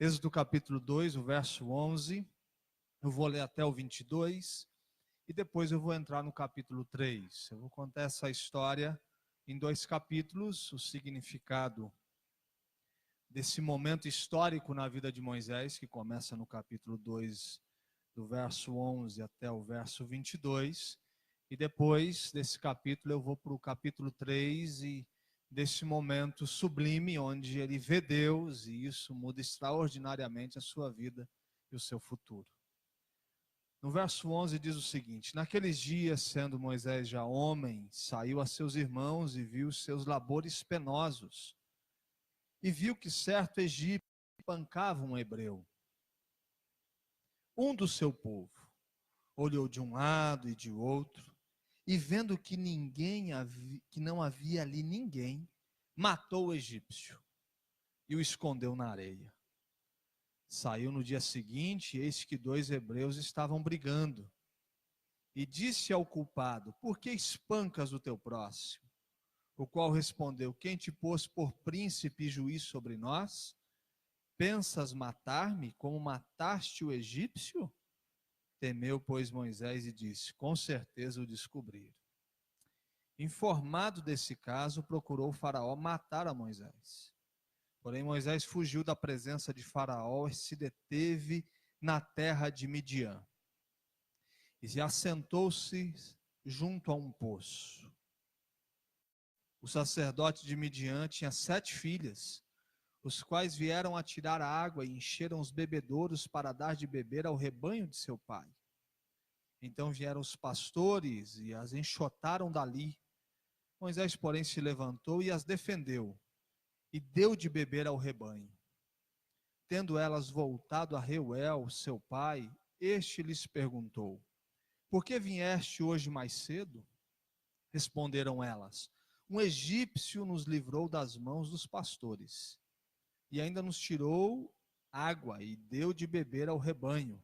Êxodo capítulo 2, o verso 11. Eu vou ler até o 22 e depois eu vou entrar no capítulo 3. Eu vou contar essa história em 2 capítulos, o significado desse momento histórico na vida de Moisés, que começa no capítulo 2, do verso 11 até o verso 22. E depois desse capítulo eu vou para o capítulo 3 e desse momento sublime onde ele vê Deus e isso muda extraordinariamente a sua vida e o seu futuro. No verso 11 diz o seguinte: naqueles dias, sendo Moisés já homem, saiu a seus irmãos e viu seus labores penosos. E viu que certo egípcio espancava um hebreu, um do seu povo. Olhou de um lado e de outro, e vendo que que não havia ali ninguém, matou o egípcio e o escondeu na areia. Saiu no dia seguinte, e eis que 2 hebreus estavam brigando. E disse ao culpado: por que espancas o teu próximo? O qual respondeu: quem te pôs por príncipe e juiz sobre nós? Pensas matar-me como mataste o egípcio? Temeu, pois, Moisés e disse: com certeza o descobriram. Informado desse caso, procurou o Faraó matar a Moisés. Porém, Moisés fugiu da presença de Faraó e se deteve na terra de Midian. E assentou-se junto a um poço. O sacerdote de Midian tinha 7 filhas, os quais vieram a tirar a água e encheram os bebedouros para dar de beber ao rebanho de seu pai. Então vieram os pastores e as enxotaram dali. Moisés, porém, se levantou e as defendeu, e deu de beber ao rebanho. Tendo elas voltado a Reuel, seu pai, este lhes perguntou: por que vieste hoje mais cedo? Responderam elas: um egípcio nos livrou das mãos dos pastores, e ainda nos tirou água e deu de beber ao rebanho.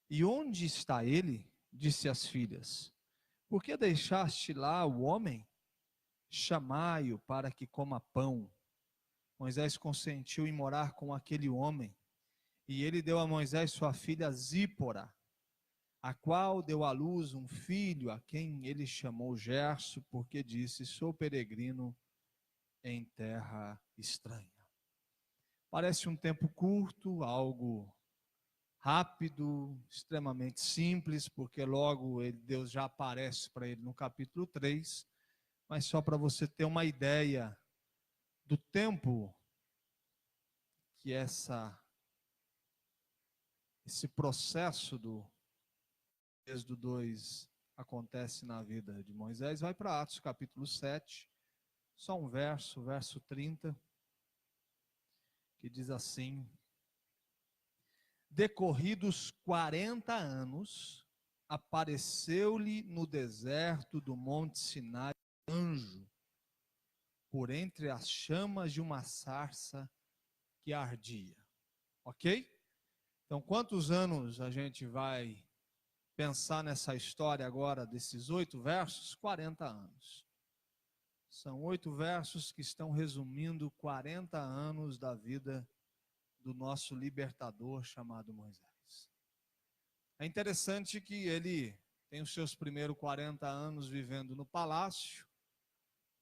E onde está ele? Disse as filhas. Por que deixaste lá o homem? Chamai-o para que coma pão. Moisés consentiu em morar com aquele homem, e ele deu a Moisés sua filha Zípora, a qual deu à luz um filho, a quem ele chamou Gerso, porque disse: sou peregrino em terra estranha. Parece um tempo curto, algo rápido, extremamente simples, porque logo Deus já aparece para ele no capítulo 3, mas só para você ter uma ideia do tempo que esse processo do Êxodo 2 acontece na vida de Moisés. Vai para Atos capítulo 7, só um verso, verso 30, que diz assim: decorridos 40 anos, apareceu-lhe no deserto do monte Sinai um anjo, por entre as chamas de uma sarça que ardia. Ok? Então, quantos anos a gente vai pensar nessa história agora desses 8 versos? 40 anos. São 8 versos que estão resumindo 40 anos da vida do nosso libertador chamado Moisés. É interessante que ele tem os seus primeiros 40 anos vivendo no palácio,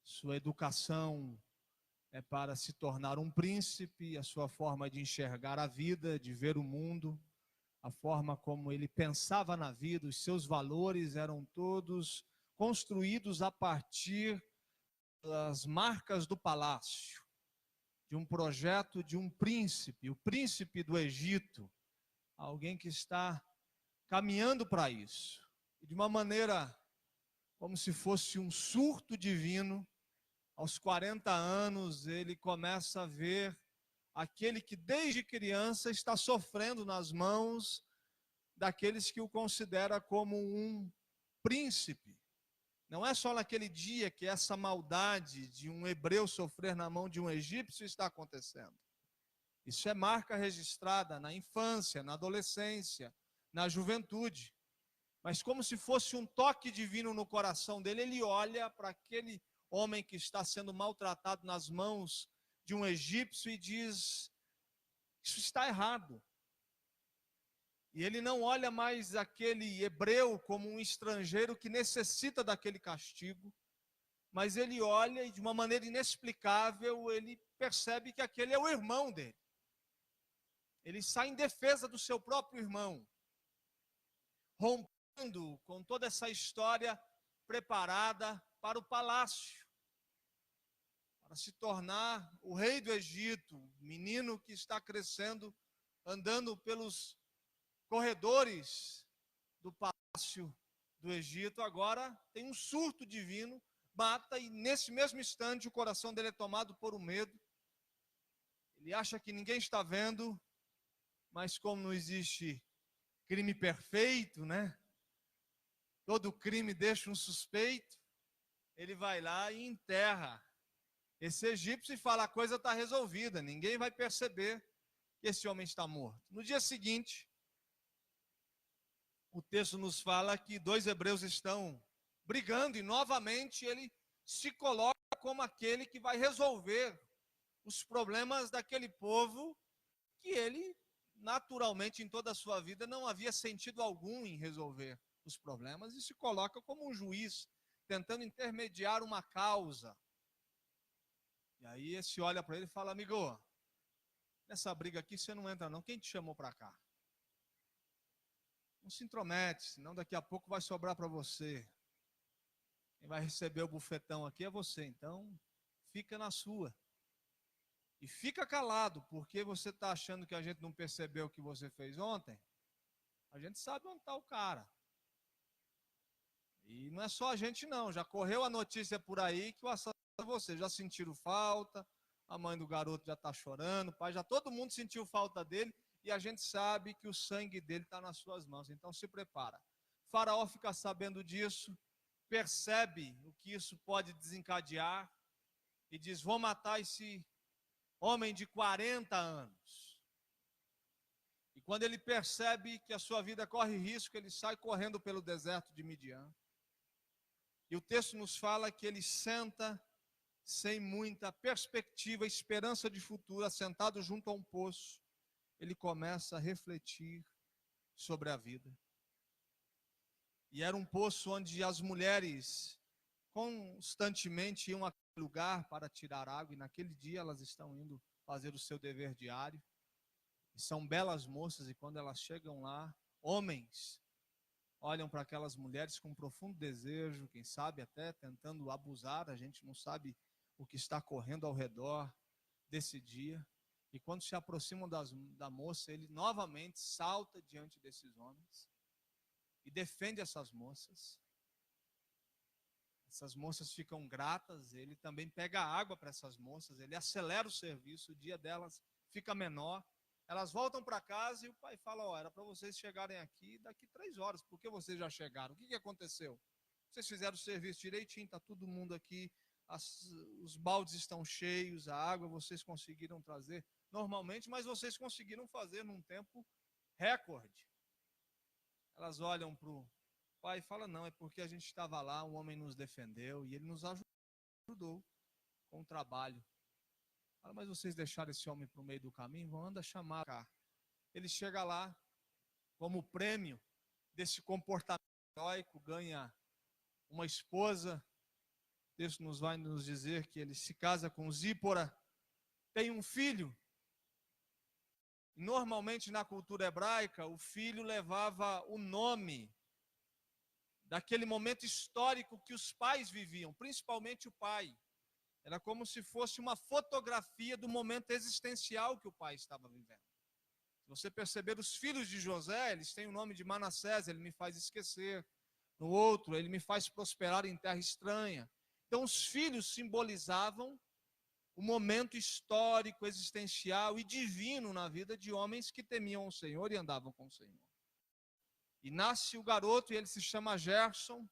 sua educação é para se tornar um príncipe, a sua forma de enxergar a vida, de ver o mundo, a forma como ele pensava na vida, os seus valores eram todos construídos a partir das marcas do palácio, de um projeto de um príncipe, o príncipe do Egito, alguém que está caminhando para isso. E de uma maneira como se fosse um surto divino, aos 40 anos ele começa a ver aquele que desde criança está sofrendo nas mãos daqueles que o considera como um príncipe. Não é só naquele dia que essa maldade de um hebreu sofrer na mão de um egípcio está acontecendo. Isso é marca registrada na infância, na adolescência, na juventude. Mas como se fosse um toque divino no coração dele, ele olha para aquele homem que está sendo maltratado nas mãos de um egípcio e diz: Isso está errado. E ele não olha mais aquele hebreu como um estrangeiro que necessita daquele castigo, mas ele olha e de uma maneira inexplicável, ele percebe que aquele é o irmão dele. Ele sai em defesa do seu próprio irmão, rompendo com toda essa história preparada para o palácio, para se tornar o rei do Egito, menino que está crescendo, andando pelos corredores do palácio do Egito, agora tem um surto divino, mata, e nesse mesmo instante o coração dele é tomado por um medo. Ele acha que ninguém está vendo, mas como não existe crime perfeito, né? Todo crime deixa um suspeito. Ele vai lá e enterra esse egípcio e fala: a coisa está resolvida, ninguém vai perceber que esse homem está morto. No dia seguinte, o texto nos fala que dois hebreus estão brigando e novamente ele se coloca como aquele que vai resolver os problemas daquele povo que ele, naturalmente, em toda a sua vida, não havia sentido algum em resolver os problemas, e se coloca como um juiz, tentando intermediar uma causa. E aí esse olha para ele e fala: amigo, nessa briga aqui você não entra não, quem te chamou para cá? Não se intromete, senão daqui a pouco vai sobrar para você. Quem vai receber o bufetão aqui é você, então fica na sua. E fica calado, porque você está achando que a gente não percebeu o que você fez ontem? A gente sabe onde está o cara. E não é só a gente não, já correu a notícia por aí que o assassino é você. Já sentiram falta, a mãe do garoto já está chorando, o pai, já todo mundo sentiu falta dele, e a gente sabe que o sangue dele está nas suas mãos. Então se prepara. Faraó fica sabendo disso, percebe o que isso pode desencadear, e diz: vou matar esse homem de 40 anos. E quando ele percebe que a sua vida corre risco, ele sai correndo pelo deserto de Midian. E o texto nos fala que ele senta sem muita perspectiva, esperança de futuro, assentado junto a um poço. Ele começa a refletir sobre a vida. E era um poço onde as mulheres constantemente iam àquele lugar para tirar água, e naquele dia elas estão indo fazer o seu dever diário. E são belas moças, e quando elas chegam lá, homens olham para aquelas mulheres com um profundo desejo, quem sabe até tentando abusar, a gente não sabe o que está correndo ao redor desse dia. E quando se aproximam da moça, ele novamente salta diante desses homens e defende essas moças. Essas moças ficam gratas, ele também pega água para essas moças, ele acelera o serviço, o dia delas fica menor. Elas voltam para casa e o pai fala: ó, era para vocês chegarem aqui daqui 3 horas, por que vocês já chegaram? O que aconteceu? Vocês fizeram o serviço direitinho, está todo mundo aqui, os baldes estão cheios, a água vocês conseguiram trazer normalmente, mas vocês conseguiram fazer num tempo recorde. Elas olham para o pai e falam: não, é porque a gente estava lá, um homem nos defendeu e ele nos ajudou com o trabalho. Fala: mas vocês deixaram esse homem para o meio do caminho? Vão, anda chamar cá. Ele chega lá, como prêmio desse comportamento heróico, ganha uma esposa. O texto nos vai nos dizer que ele se casa com Zípora, tem um filho. Normalmente na cultura hebraica, o filho levava o nome daquele momento histórico que os pais viviam, principalmente o pai. Era como se fosse uma fotografia do momento existencial que o pai estava vivendo. Se você perceber, os filhos de José, eles têm o nome de Manassés, ele me faz esquecer. No outro, ele me faz prosperar em terra estranha. Então, os filhos simbolizavam o momento histórico, existencial e divino na vida de homens que temiam o Senhor e andavam com o Senhor. E nasce o garoto, e ele se chama Gerson.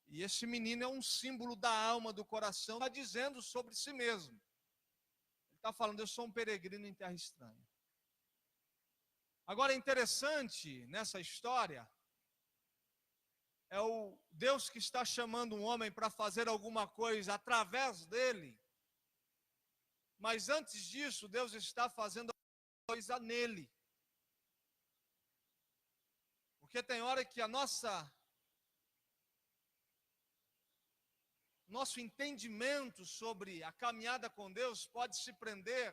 E esse menino é um símbolo da alma, do coração, está dizendo sobre si mesmo. Ele está falando: eu sou um peregrino em terra estranha. Agora, é interessante nessa história, é o Deus que está chamando um homem para fazer alguma coisa através dele. Mas antes disso, Deus está fazendo coisa nele. Porque tem hora que nosso entendimento sobre a caminhada com Deus pode se prender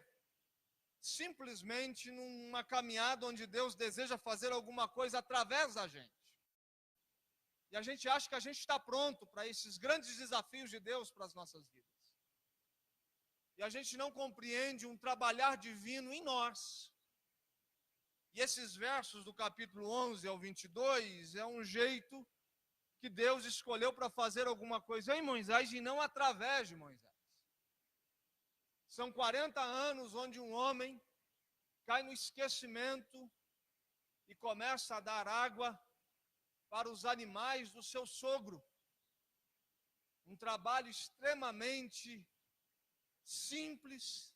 simplesmente numa caminhada onde Deus deseja fazer alguma coisa através da gente. E a gente acha que a gente está pronto para esses grandes desafios de Deus para as nossas vidas. E a gente não compreende um trabalhar divino em nós. E esses versos do capítulo 11 ao 22 é um jeito que Deus escolheu para fazer alguma coisa em Moisés e não através de Moisés. São 40 anos onde um homem cai no esquecimento e começa a dar água para os animais do seu sogro. Um trabalho extremamente simples,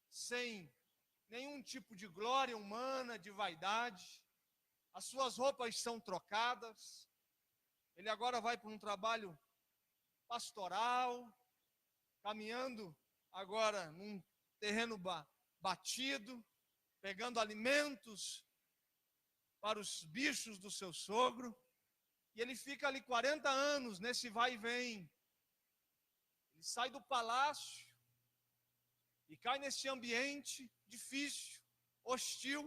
sem nenhum tipo de glória humana, de vaidade. As suas roupas são trocadas. Ele agora vai para um trabalho pastoral, caminhando agora num terreno batido, pegando alimentos para os bichos do seu sogro. E ele fica ali 40 anos nesse vai e vem. Ele sai do palácio e cai nesse ambiente difícil, hostil.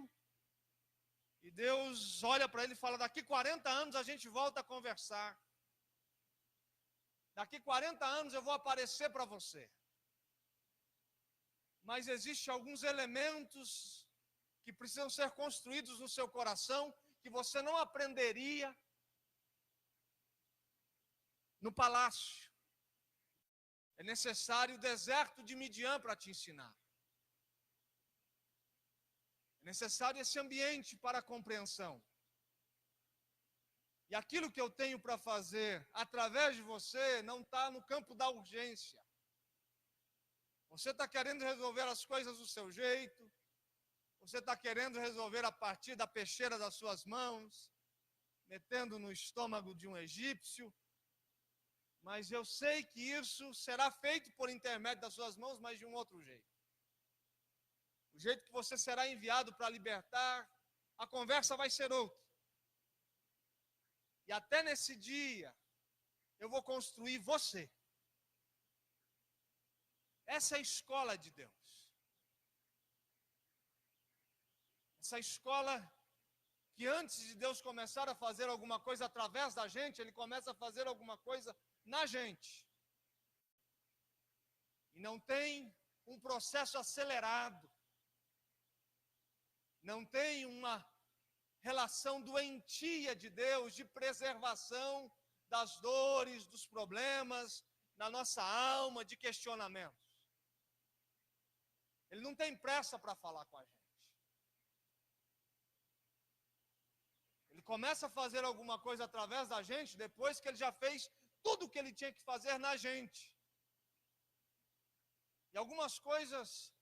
E Deus olha para ele e fala: daqui 40 anos a gente volta a conversar. Daqui 40 anos eu vou aparecer para você. Mas existem alguns elementos que precisam ser construídos no seu coração que você não aprenderia no palácio. É necessário o deserto de Midian para te ensinar. É necessário esse ambiente para a compreensão. E aquilo que eu tenho para fazer através de você não está no campo da urgência. Você está querendo resolver as coisas do seu jeito. Você está querendo resolver a partir da peixeira das suas mãos, metendo no estômago de um egípcio. Mas eu sei que isso será feito por intermédio das suas mãos, mas de um outro jeito. O jeito que você será enviado para libertar, a conversa vai ser outra. E até nesse dia, eu vou construir você. Essa é a escola de Deus. Essa escola que antes de Deus começar a fazer alguma coisa através da gente, Ele começa a fazer alguma coisa na gente. E não tem um processo acelerado. Não tem uma relação doentia de Deus, de preservação das dores, dos problemas, na nossa alma, de questionamentos. Ele não tem pressa para falar com a gente. Ele começa a fazer alguma coisa através da gente depois que ele já fez tudo o que ele tinha que fazer na gente. E algumas coisas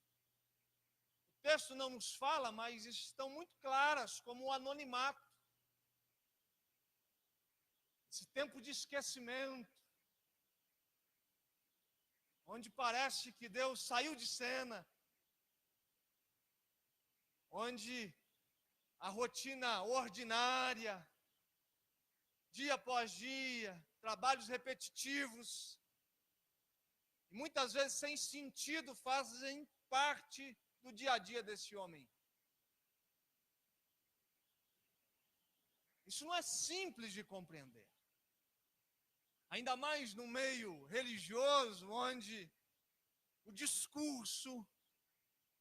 o texto não nos fala, mas estão muito claras, como o anonimato. Esse tempo de esquecimento, onde parece que Deus saiu de cena, onde a rotina ordinária, dia após dia, trabalhos repetitivos, muitas vezes sem sentido, fazem parte do dia a dia desse homem. Isso não é simples de compreender. Ainda mais no meio religioso, onde o discurso,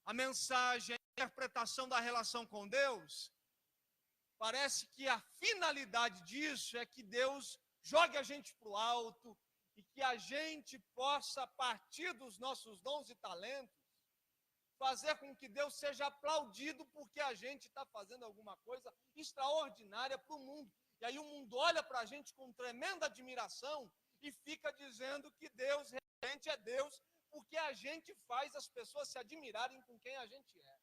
a mensagem, a interpretação da relação com Deus, parece que a finalidade disso é que Deus jogue a gente para o alto e que a gente possa, a partir dos nossos dons e talentos, fazer com que Deus seja aplaudido porque a gente está fazendo alguma coisa extraordinária para o mundo. E aí o mundo olha para a gente com tremenda admiração e fica dizendo que Deus realmente é Deus, porque a gente faz as pessoas se admirarem com quem a gente é.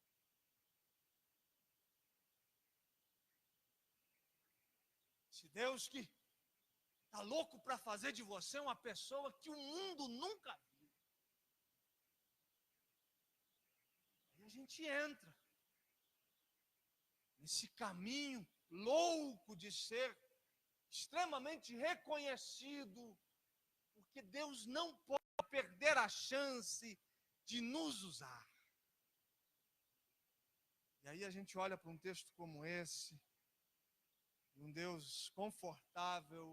Esse Deus que está louco para fazer de você uma pessoa que o mundo nunca viu. Aí a gente entra esse caminho louco de ser extremamente reconhecido, porque Deus não pode perder a chance de nos usar. E aí a gente olha para um texto como esse, um Deus confortável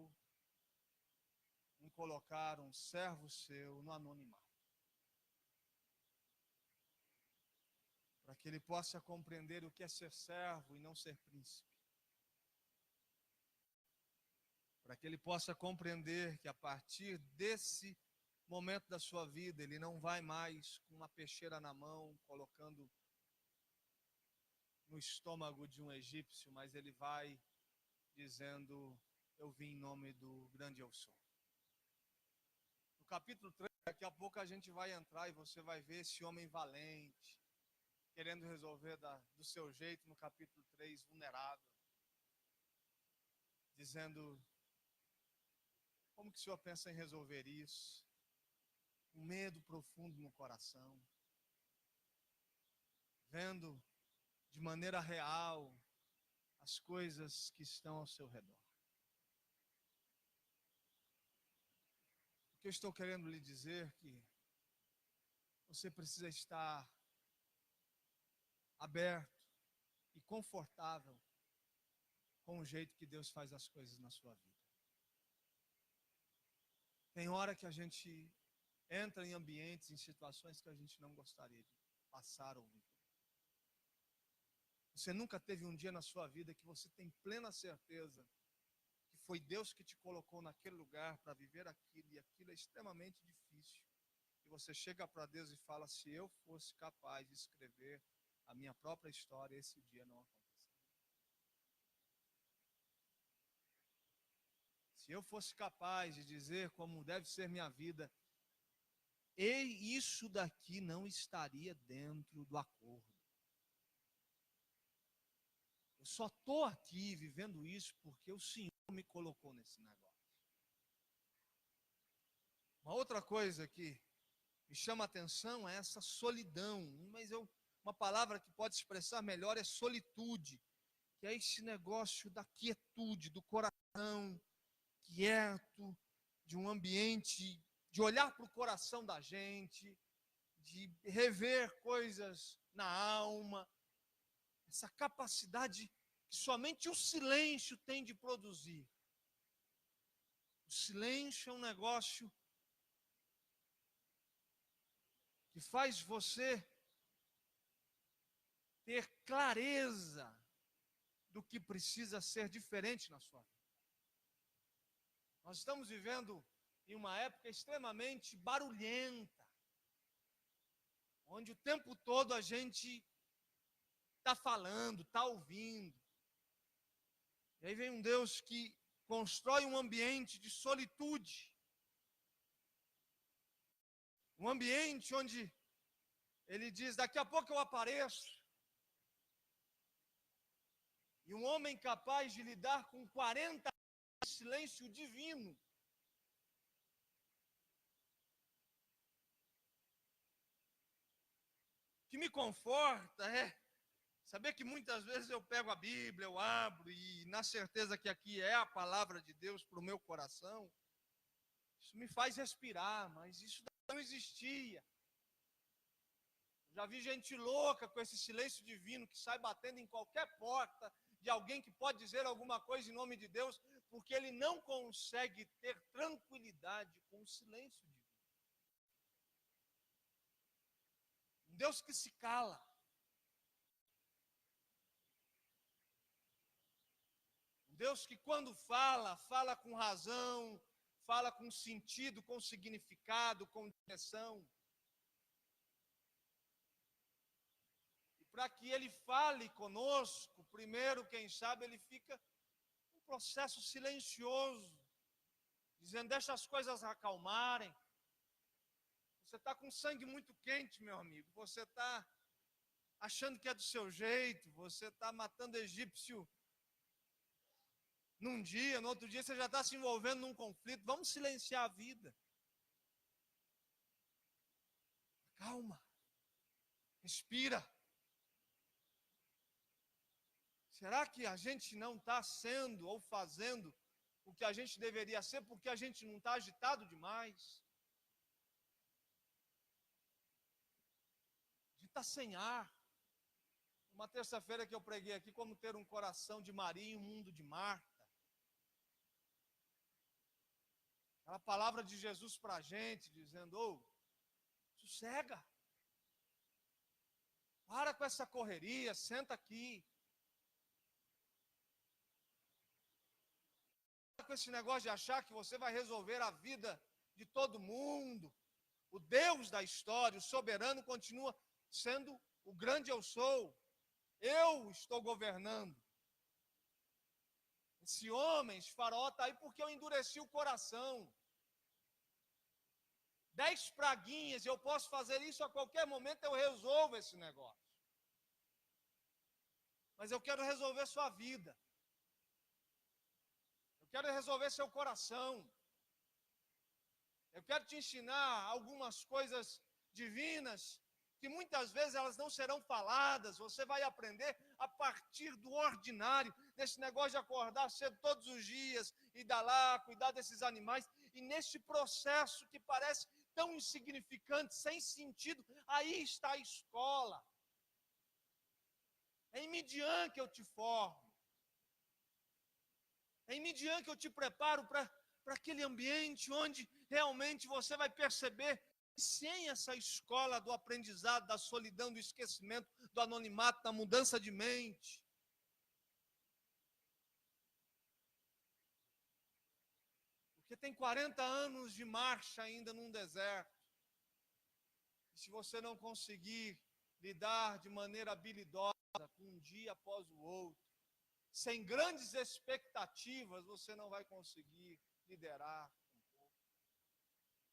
em colocar um servo seu no anonimato, para que ele possa compreender o que é ser servo e não ser príncipe, para que ele possa compreender que a partir desse momento da sua vida, ele não vai mais com uma peixeira na mão, colocando no estômago de um egípcio, mas ele vai dizendo: eu vim em nome do grande eu sou. No capítulo 3, daqui a pouco a gente vai entrar e você vai ver esse homem valente, querendo resolver do seu jeito, no capítulo 3, vulnerável, dizendo: como que o senhor pensa em resolver isso? Um medo profundo no coração, vendo de maneira real as coisas que estão ao seu redor. O que eu estou querendo lhe dizer é que você precisa estar aberto e confortável com o jeito que Deus faz as coisas na sua vida. Tem hora que a gente entra em ambientes, em situações que a gente não gostaria de passar ou viver. Você nunca teve um dia na sua vida que você tem plena certeza que foi Deus que te colocou naquele lugar para viver aquilo, e aquilo é extremamente difícil. E você chega para Deus e fala: se eu fosse capaz de escrever a minha própria história, esse dia não aconteceria. Se eu fosse capaz de dizer como deve ser minha vida, e isso daqui não estaria dentro do acordo. Eu só estou aqui vivendo isso porque o Senhor me colocou nesse negócio. Uma outra coisa que me chama a atenção é essa solidão, mas uma palavra que pode expressar melhor é solitude, que é esse negócio da quietude, do coração quieto, de um ambiente, de olhar para o coração da gente, de rever coisas na alma, essa capacidade que somente o silêncio tem de produzir. O silêncio é um negócio que faz você ter clareza do que precisa ser diferente na sua vida. Nós estamos vivendo em uma época extremamente barulhenta, onde o tempo todo a gente está falando, está ouvindo. E aí vem um Deus que constrói um ambiente de solitude, um ambiente onde ele diz: daqui a pouco eu apareço. E um homem capaz de lidar com 40 anos de silêncio divino. O que me conforta é saber que muitas vezes eu pego a Bíblia, eu abro, e na certeza que aqui é a palavra de Deus para o meu coração, isso me faz respirar, mas isso não existia. Já vi gente louca com esse silêncio divino que sai batendo em qualquer porta de alguém que pode dizer alguma coisa em nome de Deus, porque ele não consegue ter tranquilidade com o silêncio divino. Um Deus que se cala. Um Deus que quando fala, fala com razão, fala com sentido, com significado, com direção. Para que ele fale conosco, primeiro, quem sabe, ele fica um processo silencioso, dizendo: deixa as coisas acalmarem. Você está com sangue muito quente, meu amigo, você está achando que é do seu jeito, você está matando egípcio num dia, no outro dia você já está se envolvendo num conflito. Vamos silenciar a vida. Calma, respira. Será que a gente não está sendo ou fazendo o que a gente deveria ser porque a gente não está agitado demais? A gente está sem ar. Uma terça-feira que eu preguei aqui, como ter um coração de Maria e um mundo de Marta. A palavra de Jesus para a gente, dizendo, sossega. Para com essa correria, senta aqui. Para com esse negócio de achar que você vai resolver a vida de todo mundo. O Deus da história, o soberano, continua sendo o grande eu sou. Eu estou governando. Esse homem, esse faraó, está aí porque eu endureci o coração. 10 praguinhas, eu posso fazer isso a qualquer momento, eu resolvo esse negócio. Mas eu quero resolver sua vida. Eu quero resolver seu coração. Eu quero te ensinar algumas coisas divinas, que muitas vezes elas não serão faladas, você vai aprender a partir do ordinário, desse negócio de acordar cedo todos os dias, e dar lá, cuidar desses animais, e nesse processo que parece tão insignificante, sem sentido, aí está a escola. É em Midian que eu te formo. É em Midian que eu te preparo para aquele ambiente onde realmente você vai perceber que sem essa escola do aprendizado, da solidão, do esquecimento, do anonimato, da mudança de mente, porque tem 40 anos de marcha ainda num deserto, e se você não conseguir lidar de maneira habilidosa com um dia após o outro, sem grandes expectativas, você não vai conseguir liderar um pouco.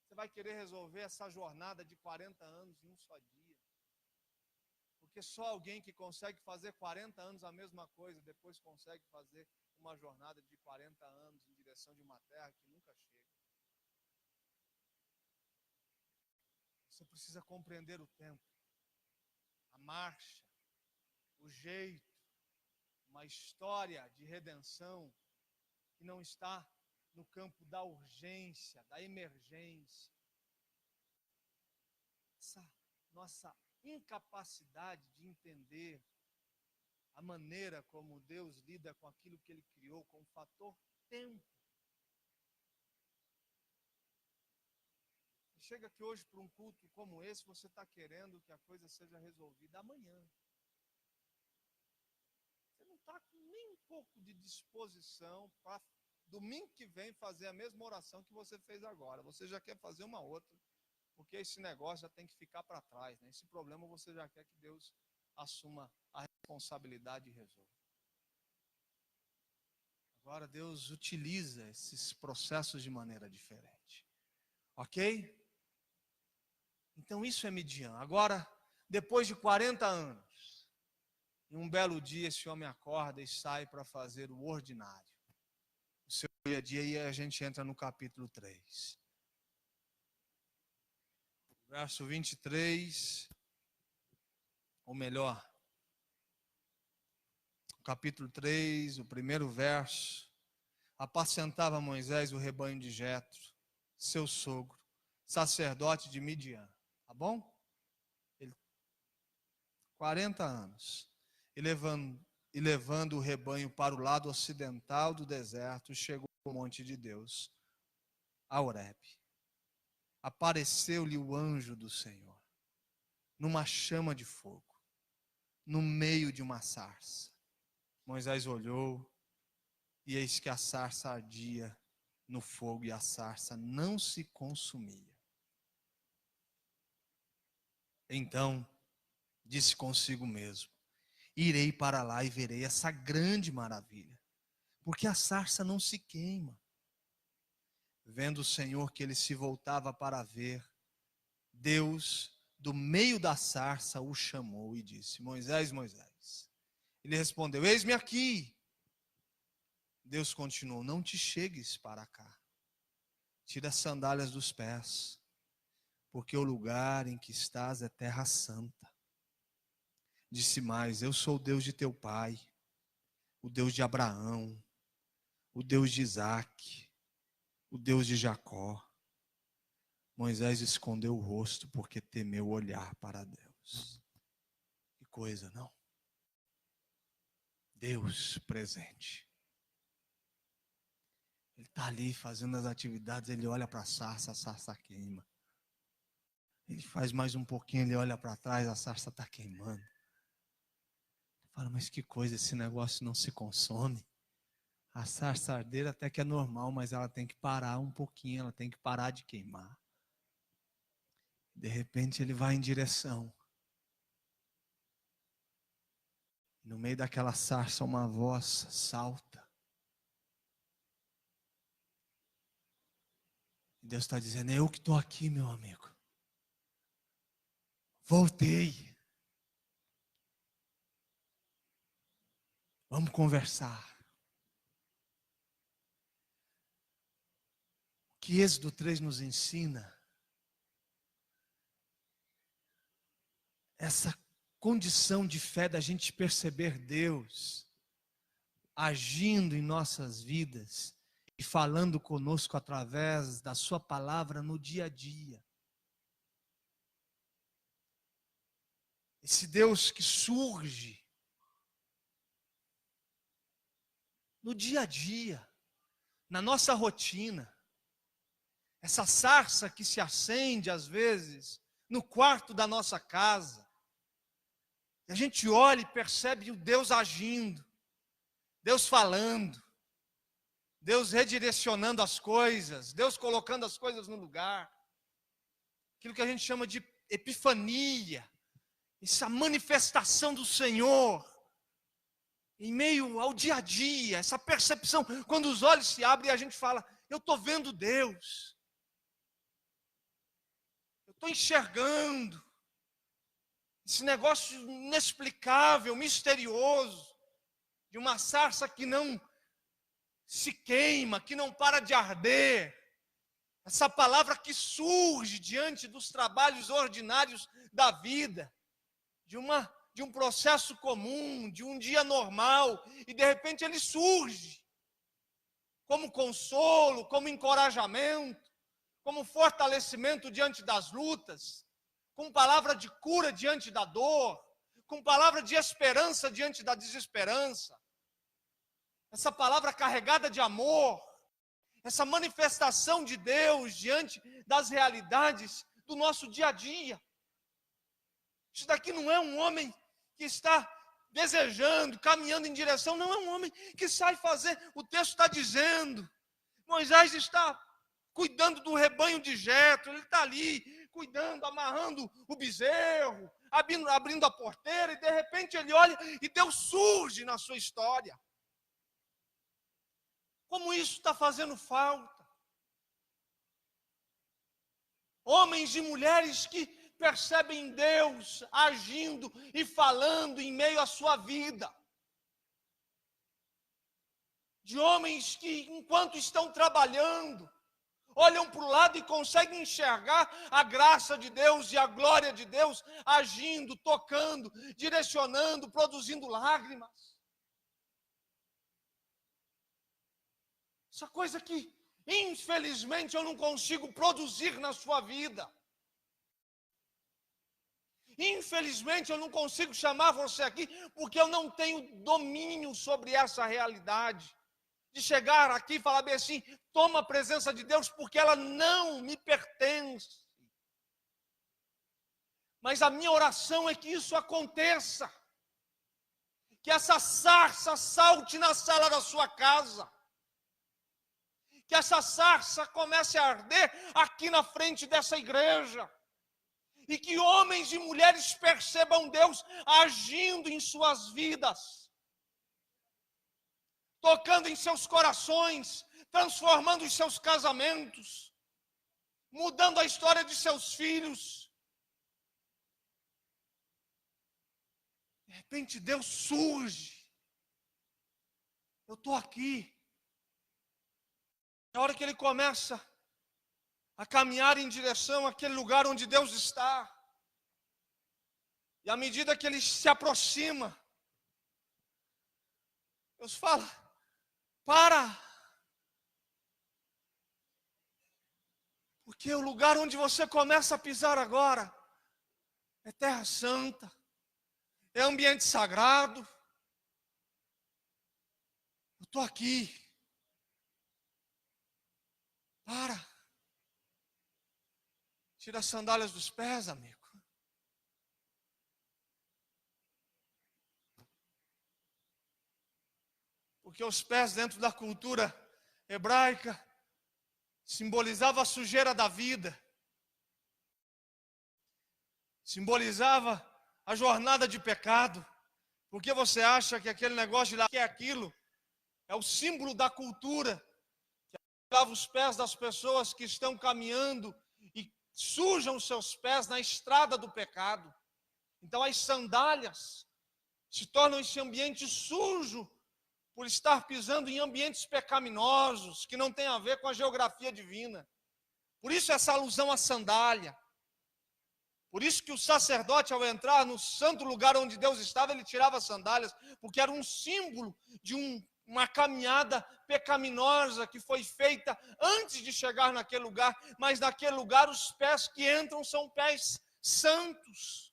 Você vai querer resolver essa jornada de 40 anos em um só dia. Porque só alguém que consegue fazer 40 anos a mesma coisa, depois consegue fazer uma jornada de 40 anos em direção de uma terra que nunca chega. Você precisa compreender o tempo, a marcha, o jeito, uma história de redenção que não está no campo da urgência, da emergência. Essa nossa incapacidade de entender a maneira como Deus lida com aquilo que Ele criou, com o fator tempo. Chega aqui hoje para um culto como esse, você está querendo que a coisa seja resolvida amanhã. Você não está com nem um pouco de disposição para domingo que vem fazer a mesma oração que você fez agora. Você já quer fazer uma outra, porque esse negócio já tem que ficar para trás, né? Esse problema você já quer que Deus assuma a responsabilidade e resolva. Agora Deus utiliza esses processos de maneira diferente. Ok? Então isso é Midian. Agora, depois de 40 anos, em um belo dia esse homem acorda e sai para fazer o ordinário. O seu dia a dia, e a gente entra no capítulo 3. Verso 23, ou melhor, capítulo 3, o primeiro verso. Apacentava Moisés o rebanho de Jetro, seu sogro, sacerdote de Midian. Tá bom? 40 anos. E levando o rebanho para o lado ocidental do deserto, chegou ao monte de Deus, a Horebe. Apareceu-lhe o anjo do Senhor, numa chama de fogo, no meio de uma sarça. Moisés olhou, e eis que a sarça ardia no fogo, e a sarça não se consumia. Então, disse consigo mesmo: irei para lá e verei essa grande maravilha, porque a sarça não se queima. Vendo o Senhor que ele se voltava para ver, Deus, do meio da sarça, o chamou e disse: Moisés, Moisés. Ele respondeu: eis-me aqui. Deus continuou: não te chegues para cá. Tira as sandálias dos pés, porque o lugar em que estás é terra santa. Disse mais: eu sou o Deus de teu pai, o Deus de Abraão, o Deus de Isaac, o Deus de Jacó. Moisés escondeu o rosto porque temeu olhar para Deus. Que coisa, não? Deus presente. Ele está ali fazendo as atividades, ele olha para a sarça queima. Ele faz mais um pouquinho, ele olha para trás, a sarça está queimando. Ele fala, mas que coisa, esse negócio não se consome. A sarça ardeira até que é normal, mas ela tem que parar um pouquinho, ela tem que parar de queimar. De repente ele vai em direção. No meio daquela sarça uma voz salta. E Deus está dizendo, é eu que estou aqui, meu amigo. Voltei. Vamos conversar. O que Êxodo 3 nos ensina, essa condição de fé da gente perceber Deus agindo em nossas vidas e falando conosco através da sua palavra no dia a dia. Esse Deus que surge no dia a dia, na nossa rotina. Essa sarça que se acende às vezes no quarto da nossa casa. E a gente olha e percebe o Deus agindo, Deus falando, Deus redirecionando as coisas, Deus colocando as coisas no lugar. Aquilo que a gente chama de epifania, essa manifestação do Senhor em meio ao dia a dia, essa percepção, quando os olhos se abrem e a gente fala, eu estou vendo Deus, eu estou enxergando esse negócio inexplicável, misterioso, de uma sarça que não se queima, que não para de arder, essa palavra que surge diante dos trabalhos ordinários da vida, de um processo comum, de um dia normal, e de repente ele surge como consolo, como encorajamento, como fortalecimento diante das lutas, com palavra de cura diante da dor, com palavra de esperança diante da desesperança. Essa palavra carregada de amor, essa manifestação de Deus diante das realidades do nosso dia a dia. Isso daqui não é um homem que está desejando, caminhando em direção, não é um homem que sai fazer, o texto está dizendo, Moisés está cuidando do rebanho de Jetro, ele está ali, cuidando, amarrando o bezerro, abrindo a porteira, e de repente ele olha e Deus surge na sua história. Como isso está fazendo falta. Homens e mulheres que percebem Deus agindo e falando em meio à sua vida. De homens que, enquanto estão trabalhando, olham para o lado e conseguem enxergar a graça de Deus e a glória de Deus agindo, tocando, direcionando, produzindo lágrimas. Essa coisa que, infelizmente, eu não consigo produzir na sua vida. Infelizmente, eu não consigo chamar você aqui, porque eu não tenho domínio sobre essa realidade. De chegar aqui e falar bem assim, toma a presença de Deus, porque ela não me pertence. Mas a minha oração é que isso aconteça. Que essa sarça salte na sala da sua casa. Que essa sarça comece a arder aqui na frente dessa igreja. E que homens e mulheres percebam Deus agindo em suas vidas. Tocando em seus corações, transformando os seus casamentos, mudando a história de seus filhos. De repente Deus surge. Eu estou aqui. Na hora que ele começa a caminhar em direção àquele lugar onde Deus está, e à medida que ele se aproxima, Deus fala, para. Porque o lugar onde você começa a pisar agora é terra santa, é ambiente sagrado. Eu estou aqui. Para. Tira as sandálias dos pés, amigo. Porque os pés, dentro da cultura hebraica, simbolizava a sujeira da vida. Simbolizava a jornada de pecado. Porque você acha que aquele negócio de lá, que é aquilo, é o símbolo da cultura, que lava os pés das pessoas que estão caminhando e sujam os seus pés na estrada do pecado. Então as sandálias se tornam esse ambiente sujo por estar pisando em ambientes pecaminosos que não tem a ver com a geografia divina. Por isso essa alusão à sandália. Por isso que o sacerdote, ao entrar no santo lugar onde Deus estava, ele tirava as sandálias, porque era um símbolo de uma caminhada pecaminosa que foi feita antes de chegar naquele lugar, mas naquele lugar os pés que entram são pés santos.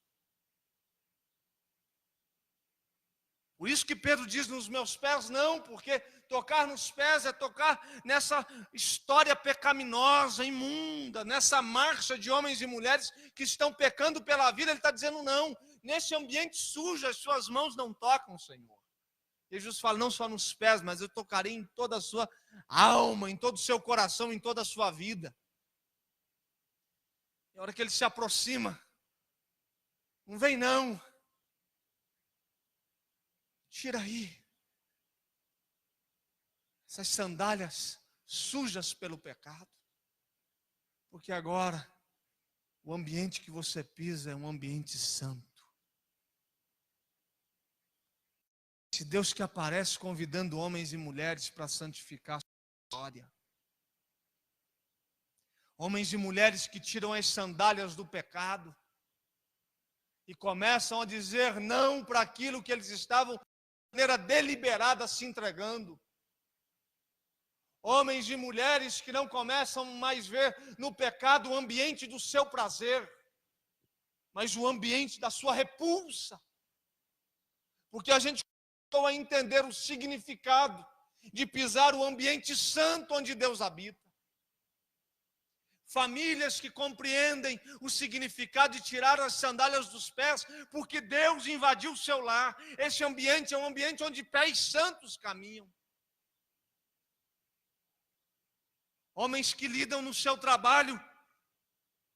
Por isso que Pedro diz, nos meus pés não, porque tocar nos pés é tocar nessa história pecaminosa, imunda, nessa marcha de homens e mulheres que estão pecando pela vida. Ele está dizendo não, nesse ambiente sujo as suas mãos não tocam, Senhor. E Jesus fala, não só nos pés, mas eu tocarei em toda a sua alma, em todo o seu coração, em toda a sua vida. E a hora que ele se aproxima, não vem não. Tira aí essas sandálias sujas pelo pecado, porque agora o ambiente que você pisa é um ambiente santo. Esse Deus que aparece convidando homens e mulheres para santificar a sua história. Homens e mulheres que tiram as sandálias do pecado e começam a dizer não para aquilo que eles estavam de maneira deliberada se entregando. Homens e mulheres que não começam mais ver no pecado o ambiente do seu prazer, mas o ambiente da sua repulsa. Porque a gente começou a entender o significado de pisar o ambiente santo onde Deus habita. Famílias que compreendem o significado de tirar as sandálias dos pés, porque Deus invadiu o seu lar. Esse ambiente é um ambiente onde pés santos caminham. Homens que lidam no seu trabalho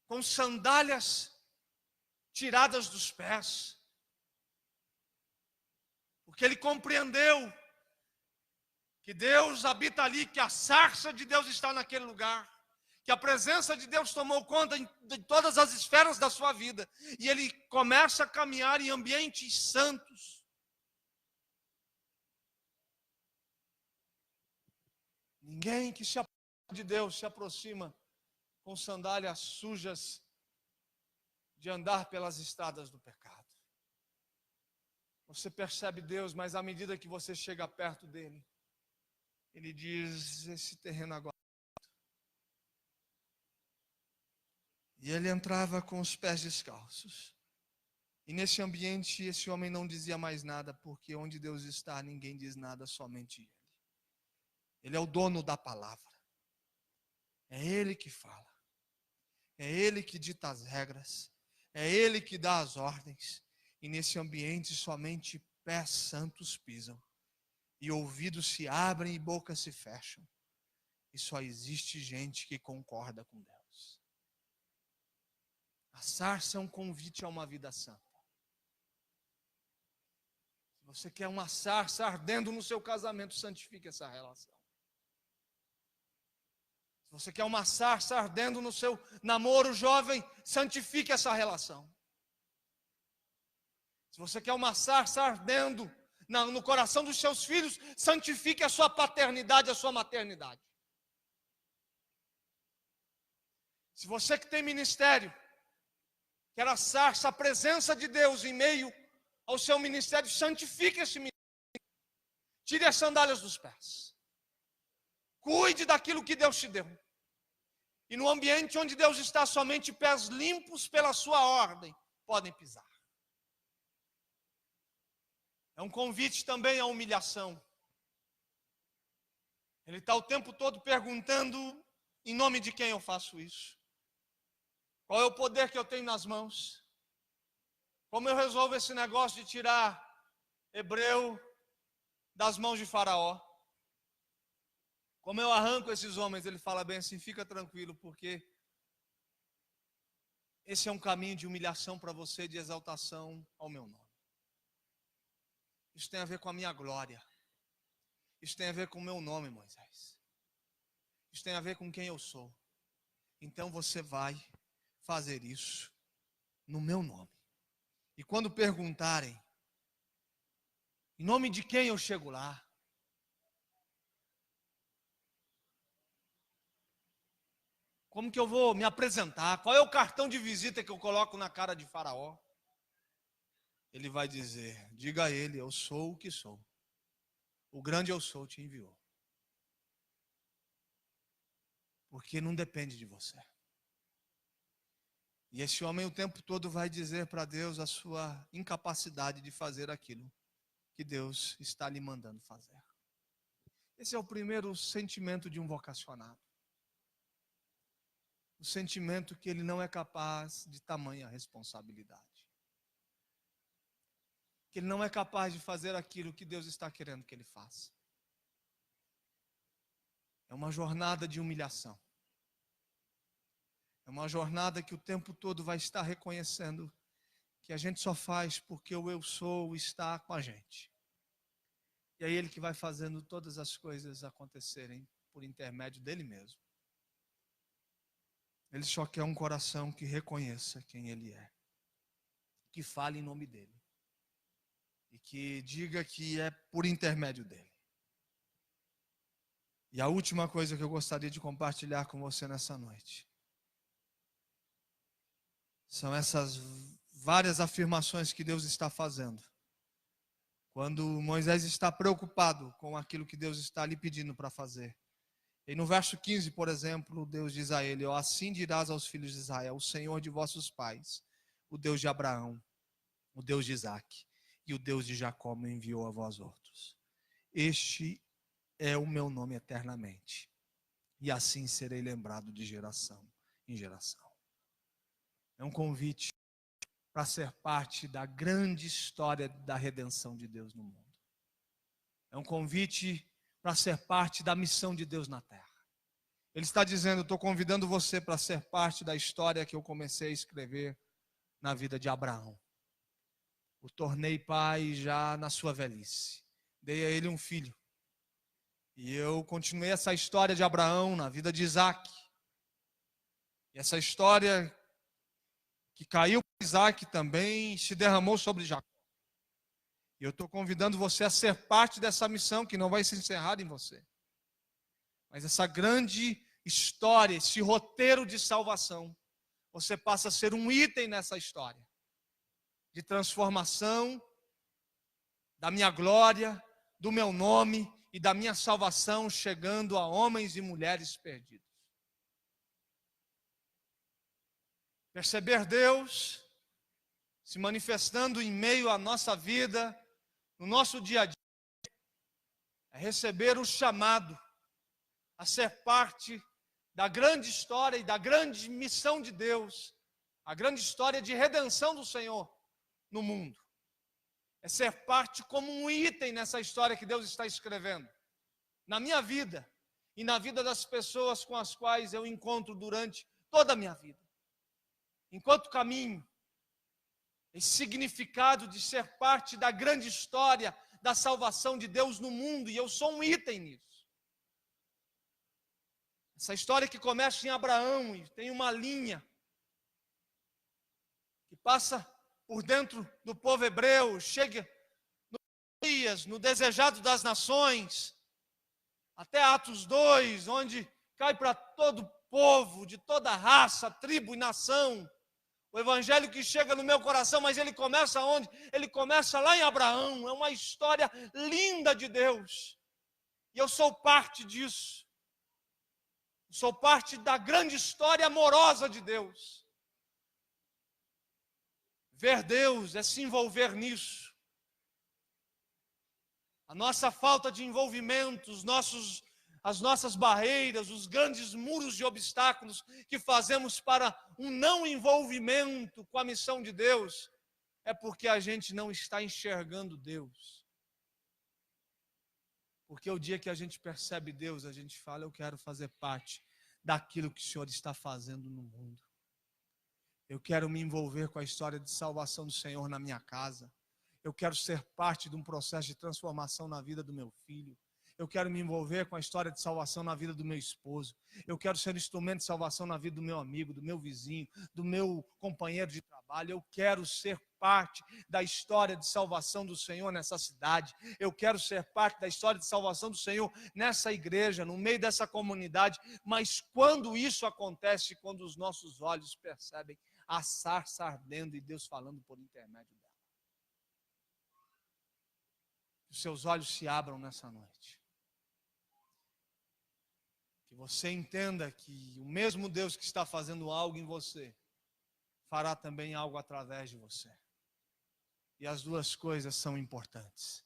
com sandálias tiradas dos pés. Porque ele compreendeu que Deus habita ali, que a sarça de Deus está naquele lugar. Que a presença de Deus tomou conta de todas as esferas da sua vida. E ele começa a caminhar em ambientes santos. Ninguém que se aproxima de Deus se aproxima com sandálias sujas de andar pelas estradas do pecado. Você percebe Deus, mas à medida que você chega perto dele, ele diz, esse terreno agora. E ele entrava com os pés descalços. E nesse ambiente, esse homem não dizia mais nada, porque onde Deus está, ninguém diz nada, somente ele. Ele é o dono da palavra. É ele que fala. É ele que dita as regras. É ele que dá as ordens. E nesse ambiente, somente pés santos pisam. E ouvidos se abrem e bocas se fecham. E só existe gente que concorda com Deus. A sarça é um convite a uma vida santa. Se você quer uma sarça ardendo no seu casamento, santifique essa relação. Se você quer uma sarça ardendo no seu namoro jovem, santifique essa relação. Se você quer uma sarça ardendo no coração dos seus filhos, santifique a sua paternidade, a sua maternidade. Se você que tem ministério, quer a sarça, a presença de Deus em meio ao seu ministério, santifique esse ministério. Tire as sandálias dos pés. Cuide daquilo que Deus te deu. E no ambiente onde Deus está, somente pés limpos pela sua ordem podem pisar. É um convite também à humilhação. Ele está o tempo todo perguntando: em nome de quem eu faço isso? Qual é o poder que eu tenho nas mãos? Como eu resolvo esse negócio de tirar Hebreu das mãos de Faraó? Como eu arranco esses homens? Ele fala bem assim: fica tranquilo, porque esse é um caminho de humilhação para você, de exaltação ao meu nome. Isso tem a ver com a minha glória. Isso tem a ver com o meu nome, Moisés. Isso tem a ver com quem eu sou. Então você vai fazer isso no meu nome. E quando perguntarem, em nome de quem eu chego lá? Como que eu vou me apresentar? Qual é o cartão de visita que eu coloco na cara de Faraó? Ele vai dizer: diga a ele, eu sou o que sou. O grande eu sou te enviou. Porque não depende de você. E esse homem o tempo todo vai dizer para Deus a sua incapacidade de fazer aquilo que Deus está lhe mandando fazer. Esse é o primeiro sentimento de um vocacionado. O sentimento que ele não é capaz de tamanha responsabilidade. Que ele não é capaz de fazer aquilo que Deus está querendo que ele faça. É uma jornada de humilhação. É uma jornada que o tempo todo vai estar reconhecendo que a gente só faz porque o eu sou está com a gente. E é ele que vai fazendo todas as coisas acontecerem por intermédio dele mesmo. Ele só quer um coração que reconheça quem ele é. Que fale em nome dele. E que diga que é por intermédio dele. E a última coisa que eu gostaria de compartilhar com você nessa noite são essas várias afirmações que Deus está fazendo. Quando Moisés está preocupado com aquilo que Deus está lhe pedindo para fazer. E no verso 15, por exemplo, Deus diz a ele: assim dirás aos filhos de Israel, o Senhor de vossos pais, o Deus de Abraão, o Deus de Isaque e o Deus de Jacó me enviou a vós outros. Este é o meu nome eternamente, e assim serei lembrado de geração em geração. É um convite para ser parte da grande história da redenção de Deus no mundo. É um convite para ser parte da missão de Deus na terra. Ele está dizendo: estou convidando você para ser parte da história que eu comecei a escrever na vida de Abraão. O tornei pai já na sua velhice. Dei a ele um filho. E eu continuei essa história de Abraão na vida de Isaque. E essa história que caiu para Isaque também se derramou sobre Jacó. E eu estou convidando você a ser parte dessa missão que não vai se encerrar em você. Mas essa grande história, esse roteiro de salvação, você passa a ser um item nessa história. De transformação, da minha glória, do meu nome e da minha salvação chegando a homens e mulheres perdidos. Perceber Deus se manifestando em meio à nossa vida, no nosso dia a dia, é receber o chamado a ser parte da grande história e da grande missão de Deus, a grande história de redenção do Senhor no mundo. É ser parte como um item nessa história que Deus está escrevendo, na minha vida e na vida das pessoas com as quais eu encontro durante toda a minha vida. Enquanto caminho, esse significado de ser parte da grande história da salvação de Deus no mundo, e eu sou um item nisso. Essa história que começa em Abraão e tem uma linha que passa por dentro do povo hebreu, chega no Messias, no desejado das nações, até Atos 2, onde cai para todo povo, de toda raça, tribo e nação, O evangelho que chega no meu coração, mas ele começa onde? Ele começa lá em Abraão. É uma história linda de Deus. E eu sou parte disso. Sou parte da grande história amorosa de Deus. Ver Deus é se envolver nisso. A nossa falta de envolvimento, as nossas barreiras, os grandes muros de obstáculos que fazemos para um não envolvimento com a missão de Deus, é porque a gente não está enxergando Deus. Porque o dia que a gente percebe Deus, a gente fala, eu quero fazer parte daquilo que o Senhor está fazendo no mundo. Eu quero me envolver com a história de salvação do Senhor na minha casa. Eu quero ser parte de um processo de transformação na vida do meu filho. Eu quero me envolver com a história de salvação na vida do meu esposo. Eu quero ser instrumento de salvação na vida do meu amigo, do meu vizinho, do meu companheiro de trabalho. Eu quero ser parte da história de salvação do Senhor nessa cidade. Eu quero ser parte da história de salvação do Senhor nessa igreja, no meio dessa comunidade. Mas quando isso acontece, quando os nossos olhos percebem a sarça ardendo e Deus falando por intermédio dela. Que os seus olhos se abram nessa noite. Que você entenda que o mesmo Deus que está fazendo algo em você, fará também algo através de você. E as duas coisas são importantes.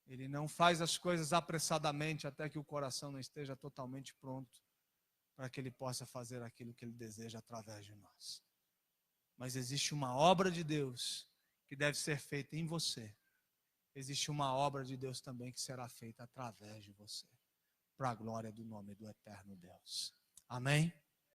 Ele não faz as coisas apressadamente até que o coração não esteja totalmente pronto para que ele possa fazer aquilo que ele deseja através de nós. Mas existe uma obra de Deus que deve ser feita em você. Existe uma obra de Deus também que será feita através de você, para a glória do nome do eterno Deus. Amém?